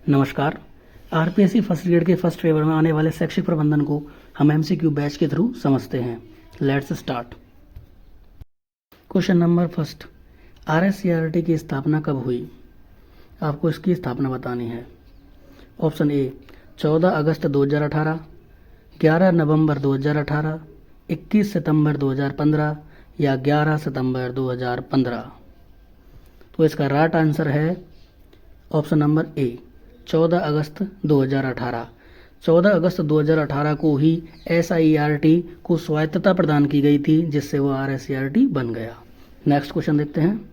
नमस्कार। RPSC first grade के first paper में आने वाले शैक्षिक प्रबंधन को हम एमसीक्यू बैच के थ्रू समझते हैं। Let's start. Question number first, RSCERT की स्थापना कब हुई? आपको इसकी स्थापना बतानी है। ऑप्शन ए 14 अगस्त 2018, 11 नवंबर 2018, 21 सितंबर 2015 या 11 सितंबर 2015। तो इसका राइट आंसर है ऑप्शन नंबर ए 14 अगस्त 2018। 14 अगस्त 2018 को ही एसआईईआरटी को स्वायत्तता प्रदान की गई थी, जिससे वो आरएससीईआरटी बन गया। नेक्स्ट क्वेश्चन देखते हैं।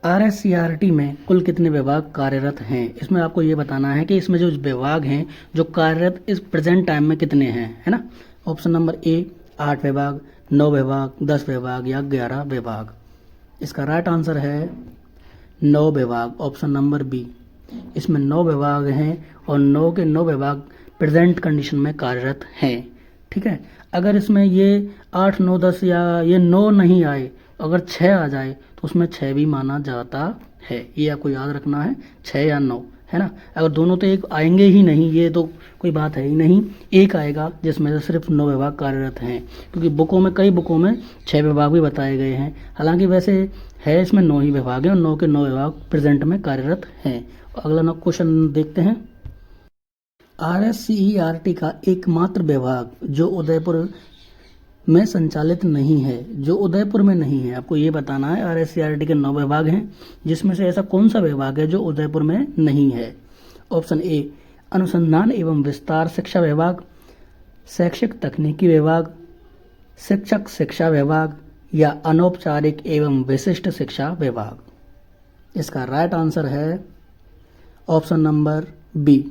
आरएससीईआरटी में कुल कितने विभाग कार्यरत हैं? इसमें आपको ये बताना है कि इसमें जो विभाग हैं जो कार्यरत इस प्रेजेंट टाइम में कितने हैं, है ना। ऑप्शन नंबर ए 8 विभाग, 9 विभाग, 10 विभाग या 11 विभाग। इसका राइट आंसर है 9 विभाग, ऑप्शन नंबर बी। इसमें 9 विभाग हैं और 9 के 9 विभाग प्रेजेंट कंडीशन में कार्यरत हैं। ठीक है, अगर इसमें ये 8, 9, 10 या ये 9 नहीं आए, अगर 6 आ जाए तो उसमें 6 भी माना जाता है। ये आपको याद रखना है, 6 या 9, है ना। अगर दोनों तो एक आएंगे ही नहीं, ये तो कोई बात है ही नहीं। एक आएगा जिसमें से सिर्फ 9 विभाग कार्यरत हैं, क्योंकि बुकों में कई बुकों में 6 विभाग भी बताए गए हैं। हालांकि वैसे है इसमें 9 ही विभाग हैं और 9 के 9 विभाग प्रेजेंट में कार्यरत हैं। अगला क्वेश्चन देखते हैं। आरएससीईआरटी का एकमात्र विभाग जो उदयपुर में संचालित नहीं है, जो उदयपुर में नहीं है, आपको ये बताना है। आरएससीईआरटी के 9 विभाग हैं, जिसमें से ऐसा कौन सा विभाग है जो उदयपुर में नहीं है? ऑप्शन ए अनुसंधान एवं विस्तार शिक्षा विभाग, शैक्षिक तकनीकी विभाग, शिक्षक शिक्षा विभाग या अनौपचारिक एवं विशिष्ट शिक्षा विभाग। इसका राइट आंसर है ऑप्शन नंबर बी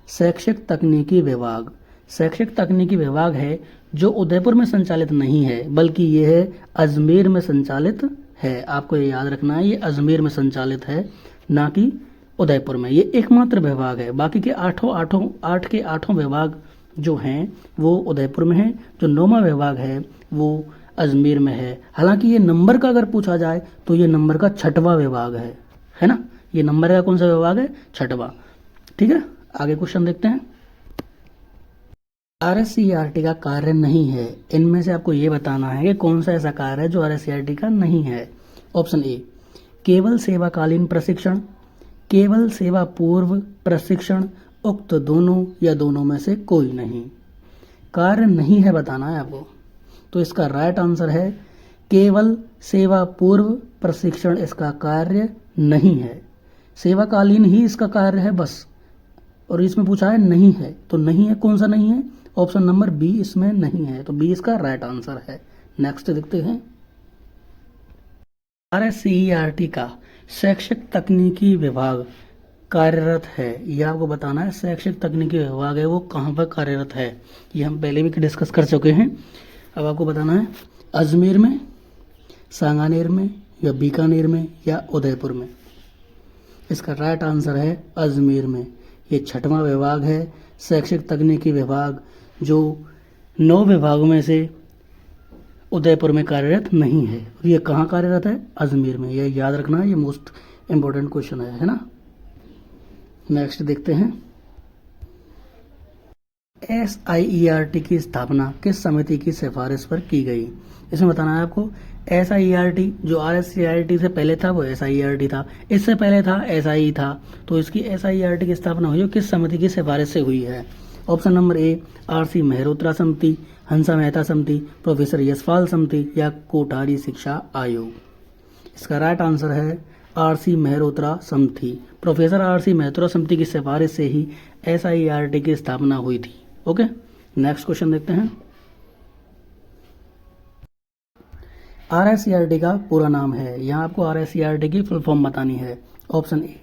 शैक्षिक तकनीकी विभाग। शैक्षिक तकनीकी विभाग है जो उदयपुर में संचालित नहीं है, बल्कि ये है अजमेर में संचालित है। आपको ये याद रखना है, ये अजमेर में संचालित है, ना कि उदयपुर में। ये एकमात्र विभाग है। बाकी के 8 के 8 विभाग जो हैं वो उदयपुर में हैं। जो 9वां विभाग है वो अजमेर में है। हालांकि ये नंबर का अगर पूछा जाए तो ये नंबर का 6वां विभाग है ना। ये नंबर का कौन सा विभाग है? 6वां। ठीक है, आगे क्वेश्चन देखते हैं। आरएससीईआरटी का कार्य नहीं है, इनमें से आपको ये बताना है कि कौन सा ऐसा कार्य है जो आरएससीईआरटी का नहीं है। ऑप्शन ए केवल सेवाकालीन प्रशिक्षण, केवल सेवा पूर्व प्रशिक्षण, उक्त दोनों या दोनों में से कोई नहीं। कार्य नहीं है बताना है आपको, तो इसका राइट आंसर है केवल सेवा पूर्व प्रशिक्षण इसका कार्य नहीं है। सेवाकालीन ही इसका कार्य है बस, और इसमें पूछा है नहीं है, तो नहीं है, कौन सा नहीं है? ऑप्शन नंबर बी इसमें नहीं है, तो बी इसका राइट आंसर है। नेक्स्ट देखते हैं। आरएससीईआरटी का शैक्षिक तकनीकी विभाग कार्यरत है, यह आपको बताना है। शैक्षिक तकनीकी विभाग है वो कहाँ पर कार्यरत है, ये हम पहले भी डिस्कस कर चुके हैं। अब आपको बताना है अजमेर में, सांगानेर में या बीकानेर में या उदयपुर में। इसका राइट आंसर है अजमेर में। ये 6वां विभाग है, शैक्षिक तकनीकी विभाग, जो 9 विभागों में से उदयपुर में कार्यरत नहीं है। ये कहाँ कार्यरत है? अजमेर में। यह याद रखना है, ये मोस्ट इम्पोर्टेंट क्वेश्चन है ना। नेक्स्ट देखते हैं। एसआईईआरटी की स्थापना किस समिति की सिफारिश पर की गई? इसमें बताना है आपको। एसआईईआरटी जो आरएससीईआरटी से पहले था वो एसआईईआरटी था, इससे पहले था एसआई था, तो इसकी एसआईईआरटी की स्थापना हुई किस समिति की सिफारिश से हुई है? Option number A RC Mehrotra समिति, हंसा मेहता समिति, प्रोफेसर यशपाल समिति या कोठारी शिक्षा आयोग। इसका राइट आंसर है आरसी मेहरोत्रा समिति। प्रोफेसर आरसी मेहरोत्रा समिति की सिफारिश से ही एसआईईआरटी की स्थापना हुई थी। ओके, नेक्स्ट क्वेश्चन देखते हैं। आरएससीईआरटी का पूरा नाम है, यहाँ आपको आरएससीईआरटी की फुल फॉर्म बतानी है। Option A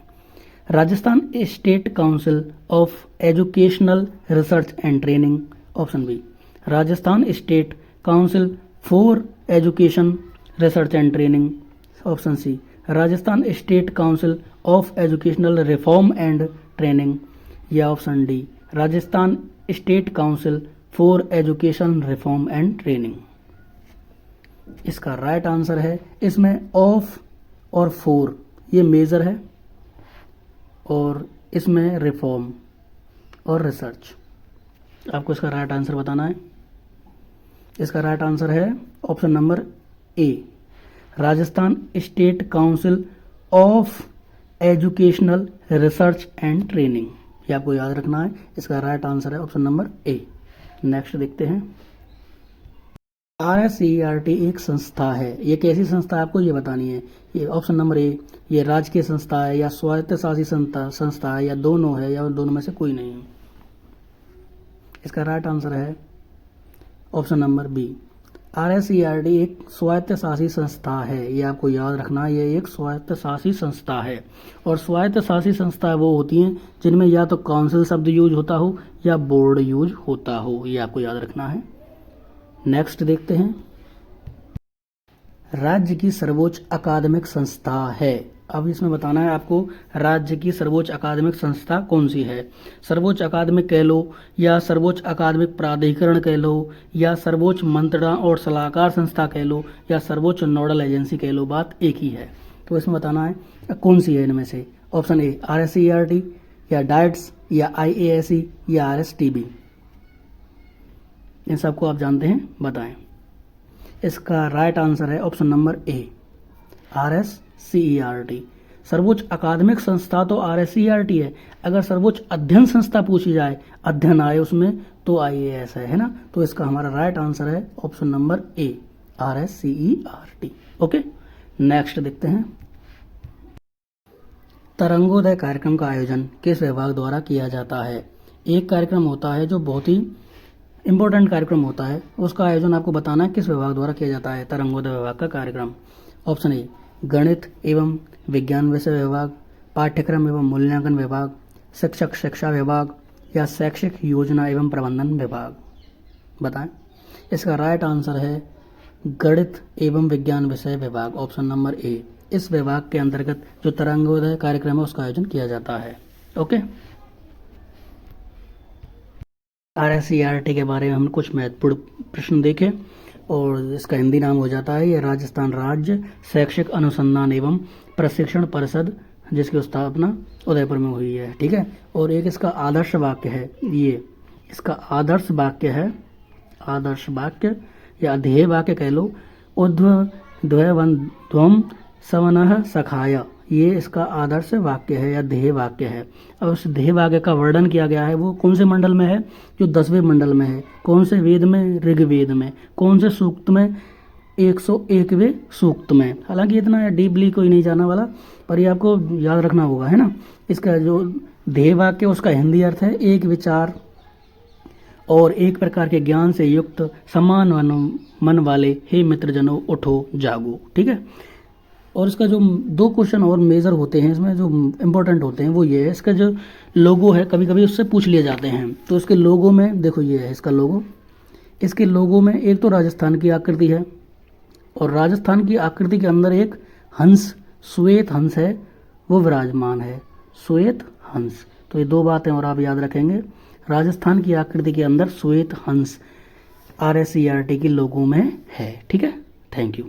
Rajasthan state council of educational research and training. Option B Rajasthan state council for education research and training. Option C Rajasthan state council of educational reform and training. या option D Rajasthan state council for education reform and training. इसका right answer है, इसमें of और four ये major है, और इसमें reform और रिसर्च। आपको इसका राइट आंसर बताना है। इसका राइट आंसर है option number A, Rajasthan state council of educational research and training. ये आपको याद रखना है। इसका राइट आंसर है ऑप्शन नंबर ए। नेक्स्ट देखते हैं। RSCERT एक संस्था है। ये कैसी संस्था है आपको ये बतानी है। ये ऑप्शन नंबर ए, ये राजकीय संस्था है या स्वायत्त शासी संस्था है या दोनों है या दोनों में से कोई नहीं है। इसका राइट आंसर है ऑप्शन नंबर बी, RSCERT एक स्वायत्त शासी संस्था है। ये आपको याद रखना है, ये एक स्वायत्त शासी संस्था है। और स्वायत्त शासी संस्था वो होती हैं जिनमें या तो काउंसिल शब्द यूज होता हो या बोर्ड यूज होता हो। ये आपको याद रखना है। नेक्स्ट देखते हैं। राज्य की सर्वोच्च अकादमिक संस्था है। अब इसमें बताना है आपको राज्य की सर्वोच्च अकादमिक संस्था कौन सी है। सर्वोच्च अकादमिक कह लो या सर्वोच्च अकादमिक प्राधिकरण कह लो या सर्वोच्च मंत्रणा और सलाहकार संस्था कह लो या सर्वोच्च नोडल एजेंसी कह लो, बात एक ही है। तो इसमें बताना है कौन सी है इनमें से। ऑप्शन ए RSCERT या डाइट्स या IASE या RSTB। इन सबको आप जानते हैं, बताएं। इसका राइट आंसर है ऑप्शन नंबर ए, RSCERT। सर्वोच्च अकादमिक संस्था तो RSCERT है। अगर सर्वोच्च अध्ययन संस्था पूछी जाए, अध्ययन आए उसमें, तो IAS है ना। तो इसका हमारा राइट आंसर है option number A, RSCERT। Okay, next देखते हैं। तरंगोदय कार्यक्रम का आयोजन किस विभाग द्वारा किया जाता है। एक कार्यक्रम होता है जो बहुत ही इंपॉर्टेंट कार्यक्रम होता है, उसका आयोजन आपको बताना है किस विभाग द्वारा किया जाता है। तरंगोदय विभाग का कार्यक्रम। ऑप्शन ए गणित एवं विज्ञान विषय विभाग, पाठ्यक्रम एवं मूल्यांकन विभाग, शिक्षक शिक्षा विभाग या शैक्षिक योजना एवं प्रबंधन विभाग। बताएं। इसका राइट आंसर है गणित एवं विज्ञान विषय विभाग, ऑप्शन नंबर ए। इस विभाग के अंतर्गत जो तरंगोदय कार्यक्रम है उसका आयोजन किया जाता है। ओके, RSCERT के बारे में हम कुछ महत्वपूर्ण प्रश्न देखे और इसका हिंदी नाम हो जाता है ये राजस्थान राज्य शैक्षिक अनुसंधान एवं प्रशिक्षण परिषद, जिसकी स्थापना उदयपुर में हुई है। ठीक है, और एक इसका आदर्श वाक्य है, ये इसका आदर्श वाक्य है, आदर्श वाक्य या ध्येय वाक्य कह लो, ऊर्ध्वम सवनः सखाय। ये इसका आदर्श वाक्य है या ध्येय वाक्य है। अब उस ध्येय वाक्य का वर्णन किया गया है वो कौन से मंडल में है, जो 10वें मंडल में है। कौन से वेद में, ऋग्वेद में। कौन से सूक्त में, 101वें सूक्त में। हालांकि इतना डीपली कोई नहीं जाना वाला, पर ये आपको याद रखना होगा, है ना। इसका जो ध्येय वाक्य उसका हिंदी अर्थ है एक विचार और एक प्रकार के ज्ञान से युक्त समान मन वाले हे मित्रजनों उठो जागो। ठीक है, और इसका जो 2 क्वेश्चन और मेजर होते हैं इसमें जो इम्पोर्टेंट होते हैं वो ये है, इसका जो लोगो है कभी कभी उससे पूछ लिए जाते हैं। तो इसके लोगो में देखो, ये है इसका लोगो। इसके लोगो में एक तो राजस्थान की आकृति है और राजस्थान की आकृति के अंदर एक हंस, श्वेत हंस है, वो विराजमान है, श्वेत हंस। तो ये 2 बातें और आप याद रखेंगे। राजस्थान की आकृति के अंदर श्वेत हंस RSCERT की लोगो में है। ठीक है, थैंक यू।